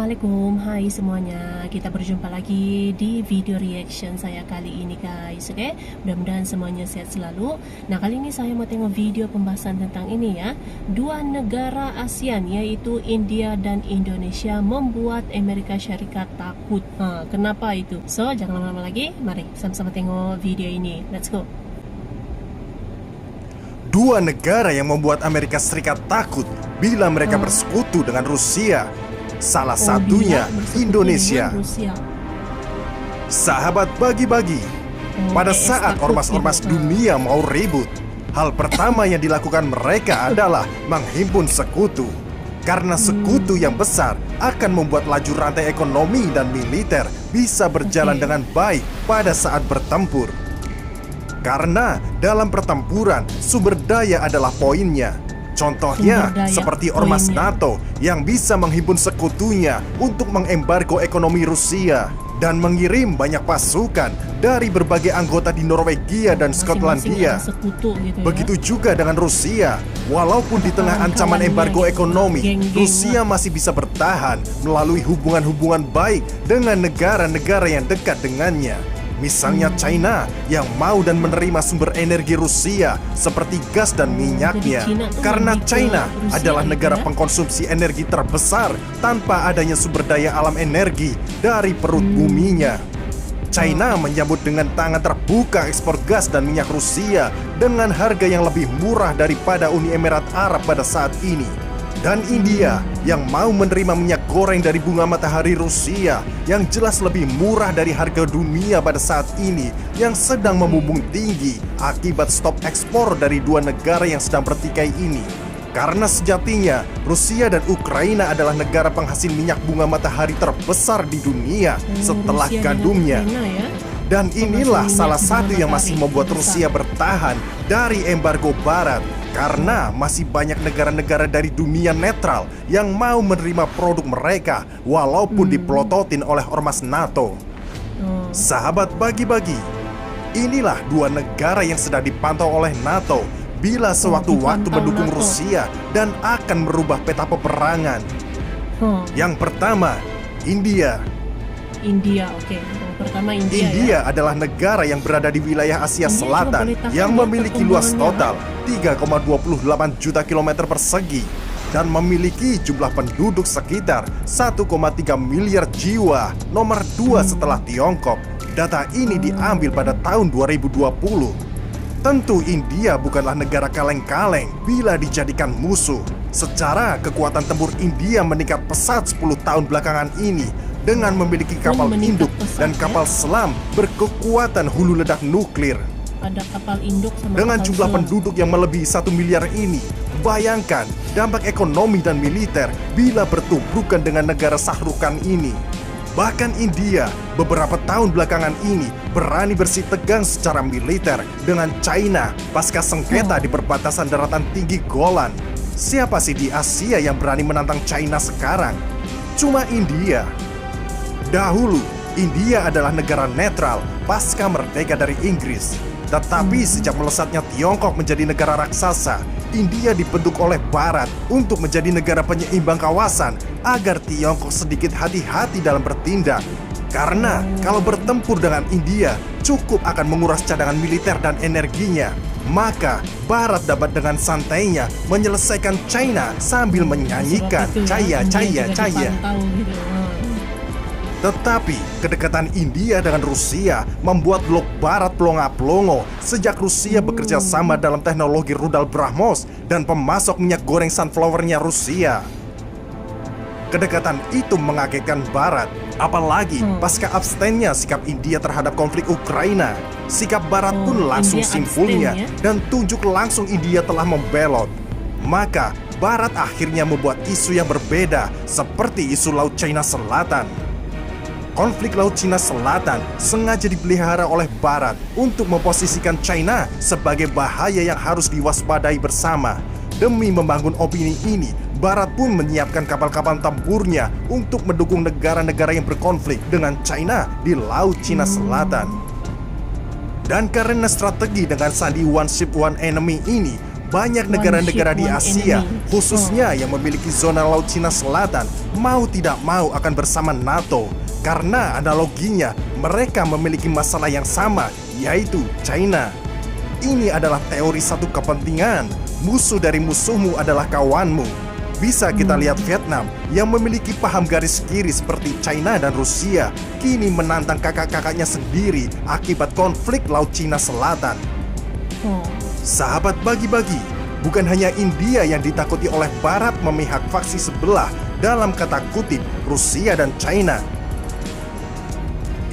Assalamualaikum, hai semuanya. Kita berjumpa lagi di video reaction saya kali ini guys. Oke, mudah-mudahan semuanya sehat selalu. Nah, kali ini saya mau tengok video pembahasan tentang ini ya. Dua negara ASEAN yaitu India dan Indonesia membuat Amerika Syarikat takut. Kenapa itu? So, jangan lama-lama lagi. Mari sama-sama tengok video ini. Let's go. Dua negara yang membuat Amerika Serikat takut bila mereka bersekutu dengan Rusia. Salah satunya Indonesia. Sahabat bagi-bagi. Pada saat ormas-ormas dunia mau ribut, hal pertama yang dilakukan mereka adalah menghimpun sekutu. Karena sekutu yang besar akan membuat laju rantai ekonomi dan militer bisa berjalan dengan baik pada saat bertempur. Karena dalam pertempuran sumber daya adalah poinnya. Contohnya seperti ormas NATO yang bisa menghimpun sekutunya untuk mengembargo ekonomi Rusia dan mengirim banyak pasukan dari berbagai anggota di Norwegia dan Skotlandia. Begitu juga dengan Rusia. Walaupun di tengah ancaman embargo ekonomi, Rusia masih bisa bertahan melalui hubungan-hubungan baik dengan negara-negara yang dekat dengannya. Misalnya China yang mau dan menerima sumber energi Rusia seperti gas dan minyaknya. Karena China adalah negara pengkonsumsi energi terbesar tanpa adanya sumber daya alam energi dari perut buminya. China menyambut dengan tangan terbuka ekspor gas dan minyak Rusia dengan harga yang lebih murah daripada Uni Emirat Arab pada saat ini. Dan India yang mau menerima minyak goreng dari bunga matahari Rusia yang jelas lebih murah dari harga dunia pada saat ini yang sedang membumbung tinggi akibat stop ekspor dari dua negara yang sedang bertikai ini. Karena sejatinya Rusia dan Ukraina adalah negara penghasil minyak bunga matahari terbesar di dunia setelah gandumnya. Dan inilah salah satu yang masih membuat Rusia bertahan dari embargo Barat. Karena masih banyak negara-negara dari dunia netral yang mau menerima produk mereka walaupun dipelototin oleh ormas NATO. Sahabat bagi-bagi, inilah dua negara yang sedang dipantau oleh NATO bila sewaktu-waktu mendukung Rusia dan akan merubah peta peperangan. Yang pertama, India. Oke. Pertama India adalah negara yang berada di wilayah Asia Selatan yang memiliki luas total 3,28 juta kilometer persegi dan memiliki jumlah penduduk sekitar 1,3 miliar jiwa, nomor 2 setelah Tiongkok. Data ini diambil pada tahun 2020. Tentu India bukanlah negara kaleng-kaleng bila dijadikan musuh. Secara kekuatan tempur India meningkat pesat 10 tahun belakangan ini dengan memiliki kapal induk dan kapal selam berkekuatan hulu ledak nuklir. Ada kapal induk sama dengan kapal jumlah selam. penduduk yang melebihi 1 miliar ini, bayangkan dampak ekonomi dan militer bila bertumbukan dengan negara sahrukan ini. Bahkan India beberapa tahun belakangan ini berani bersitegang secara militer dengan China pasca sengketa di perbatasan daratan tinggi Golan. Siapa sih di Asia yang berani menantang China sekarang? Cuma India. Dahulu, India adalah negara netral pasca merdeka dari Inggris. Tetapi sejak melesatnya Tiongkok menjadi negara raksasa, India dibentuk oleh Barat untuk menjadi negara penyeimbang kawasan agar Tiongkok sedikit hati-hati dalam bertindak. Karena kalau bertempur dengan India, cukup akan menguras cadangan militer dan energinya. Maka Barat dapat dengan santainya menyelesaikan China sambil menyanyikan Caya. Tetapi kedekatan India dengan Rusia membuat blok Barat pelongo-pelongo sejak Rusia bekerja sama dalam teknologi rudal BrahMos dan pemasok minyak goreng sunflowernya Rusia. Kedekatan itu mengagetkan Barat, apalagi pasca abstennya sikap India terhadap konflik Ukraina. Sikap Barat pun langsung simpulnya dan tunjuk langsung India telah membelot. Maka Barat akhirnya membuat isu yang berbeda seperti isu Laut Cina Selatan. Konflik Laut Cina Selatan sengaja dipelihara oleh Barat untuk memposisikan China sebagai bahaya yang harus diwaspadai bersama. Demi membangun opini ini, Barat pun menyiapkan kapal-kapal tempurnya untuk mendukung negara-negara yang berkonflik dengan China di Laut Cina Selatan. Dan karena strategi dengan sandi one ship one enemy ini, Banyak One negara-negara di ship, one Asia, enemy. khususnya yang memiliki zona Laut Cina Selatan, mau tidak mau akan bersama NATO. Karena analoginya, mereka memiliki masalah yang sama, yaitu China. Ini adalah teori satu kepentingan. Musuh dari musuhmu adalah kawanmu. Bisa kita lihat Vietnam yang memiliki paham garis kiri seperti China dan Rusia, kini menantang kakak-kakaknya sendiri akibat konflik Laut Cina Selatan. Oh. Sahabat bagi-bagi, bukan hanya India yang ditakuti oleh Barat memihak faksi sebelah dalam kata kutip Rusia dan China.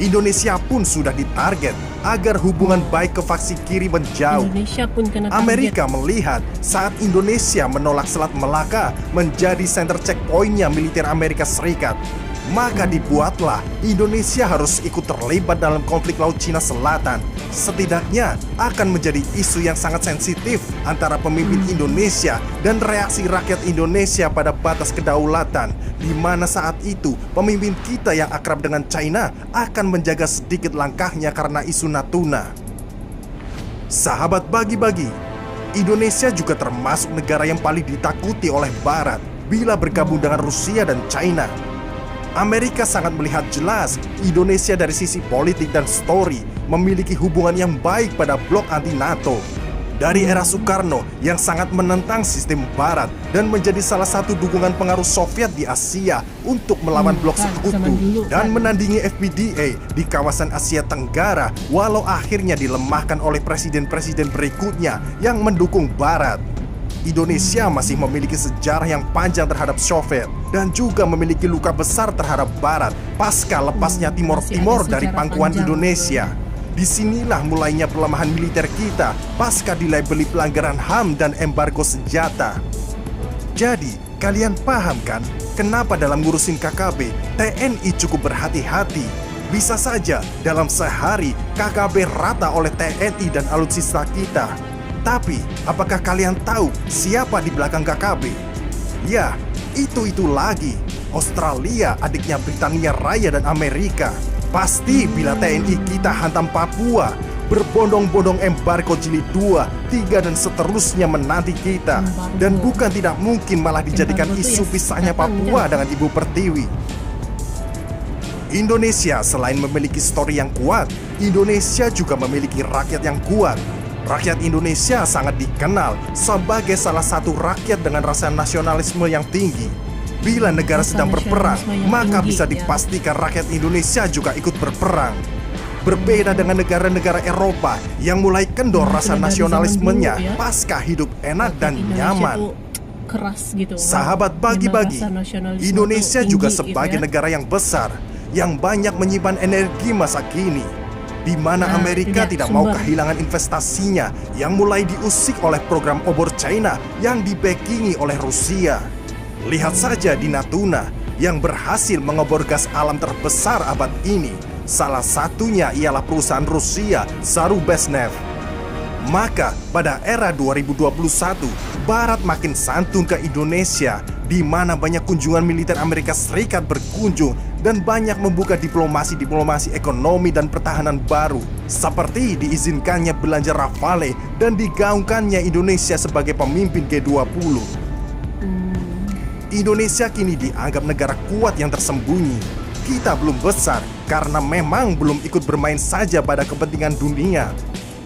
Indonesia pun sudah ditarget agar hubungan baik ke faksi kiri menjauh. Indonesia pun kena target. Amerika melihat saat Indonesia menolak Selat Melaka menjadi center checkpointnya militer Amerika Serikat, maka dibuatlah Indonesia harus ikut terlibat dalam konflik Laut Cina Selatan. Setidaknya akan menjadi isu yang sangat sensitif antara pemimpin Indonesia dan reaksi rakyat Indonesia pada batas kedaulatan, di mana saat itu pemimpin kita yang akrab dengan China akan menjaga sedikit langkahnya karena isu Natuna. Sahabat bagi-bagi, Indonesia juga termasuk negara yang paling ditakuti oleh Barat bila bergabung dengan Rusia dan China. Amerika sangat melihat jelas Indonesia dari sisi politik dan story memiliki hubungan yang baik pada blok anti-NATO. Dari era Soekarno yang sangat menentang sistem Barat dan menjadi salah satu dukungan pengaruh Soviet di Asia untuk melawan blok sekutu dan menandingi FPDA di kawasan Asia Tenggara, walau akhirnya dilemahkan oleh presiden-presiden berikutnya yang mendukung Barat. Indonesia masih memiliki sejarah yang panjang terhadap Soviet dan juga memiliki luka besar terhadap Barat pasca lepasnya Timor Timur dari pangkuan Indonesia. Disinilah mulainya pelemahan militer kita pasca dilabeli pelanggaran HAM dan embargo senjata. Jadi, kalian paham kan kenapa dalam ngurusin KKB TNI cukup berhati-hati? Bisa saja dalam sehari KKB rata oleh TNI dan alutsista kita. Tapi, apakah kalian tahu siapa di belakang KKB? Ya, itu lagi. Australia, adiknya Britania Raya dan Amerika. Pasti bila TNI kita hantam Papua, berbondong-bondong embargo jilid 2, 3 dan seterusnya menanti kita. Dan bukan tidak mungkin malah dijadikan isu pisahnya Papua dengan Ibu Pertiwi. Indonesia selain memiliki story yang kuat, Indonesia juga memiliki rakyat yang kuat. Rakyat Indonesia sangat dikenal sebagai salah satu rakyat dengan rasa nasionalisme yang tinggi. Bila negara sedang berperang, maka bisa dipastikan rakyat Indonesia juga ikut berperang. Berbeda dengan negara-negara Eropa yang mulai kendor rasa nasionalismenya pasca hidup enak dan nyaman. Keras gitu. Sahabat bagi-bagi, Indonesia juga sebagai negara yang besar, yang banyak menyimpan energi masa kini, di mana Amerika tidak mau kehilangan investasinya yang mulai diusik oleh program obor China yang dibackingi oleh Rusia. Lihat saja di Natuna yang berhasil mengebor gas alam terbesar abad ini. Salah satunya ialah perusahaan Rusia Zarubezhnev. Maka pada era 2021, Barat makin santun ke Indonesia, di mana banyak kunjungan militer Amerika Serikat berkunjung dan banyak membuka diplomasi ekonomi dan pertahanan baru, seperti diizinkannya belanja Rafale dan digaungkannya Indonesia sebagai pemimpin G20. Indonesia kini dianggap negara kuat yang tersembunyi. Kita belum besar karena memang belum ikut bermain saja pada kepentingan dunia.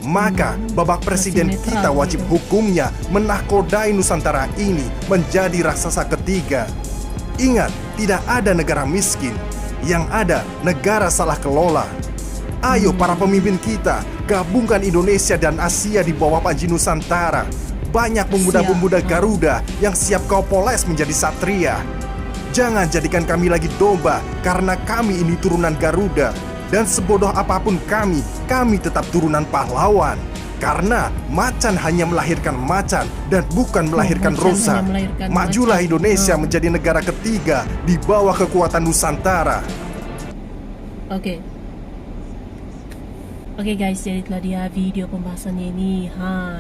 Maka babak presiden kita wajib hukumnya menahkodai Nusantara ini menjadi raksasa ketiga. Ingat, tidak ada negara miskin, yang ada negara salah kelola. Ayo para pemimpin kita, gabungkan Indonesia dan Asia di bawah Panji Nusantara. Banyak pemuda-pemuda Garuda yang siap kau poles menjadi satria. Jangan jadikan kami lagi domba, karena kami ini turunan Garuda. Dan sebodoh apapun kami tetap turunan pahlawan. Karena macan hanya melahirkan macan dan bukan melahirkan rusa. Majulah Indonesia menjadi negara ketiga di bawah kekuatan Nusantara. Oke. Oke guys, jadi itulah dia video pembahasannya ini.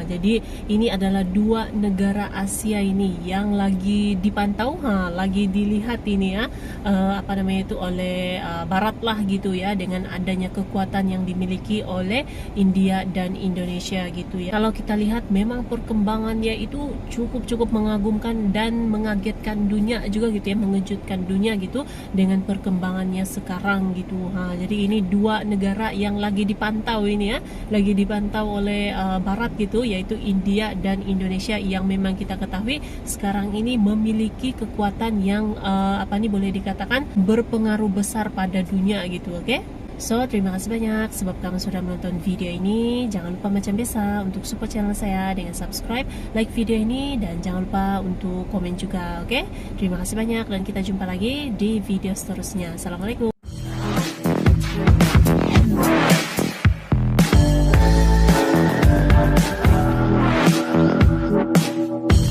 Jadi ini adalah dua negara Asia ini yang lagi dipantau, lagi dilihat ini ya, apa namanya itu oleh Barat lah gitu ya, dengan adanya kekuatan yang dimiliki oleh India dan Indonesia gitu ya. Kalau kita lihat memang perkembangannya itu cukup mengagumkan dan mengagetkan dunia juga gitu ya, mengejutkan dunia gitu dengan perkembangannya sekarang gitu. Jadi ini dua negara yang lagi dipantau ini ya, lagi dipantau oleh Barat gitu, yaitu India dan Indonesia yang memang kita ketahui sekarang ini memiliki kekuatan yang boleh dikatakan berpengaruh besar pada dunia gitu. Oke? So, terima kasih banyak sebab kamu sudah menonton video ini. Jangan lupa macam biasa untuk support channel saya dengan subscribe, like video ini, dan jangan lupa untuk komen juga, oke? Terima kasih banyak dan kita jumpa lagi di video seterusnya. Assalamualaikum.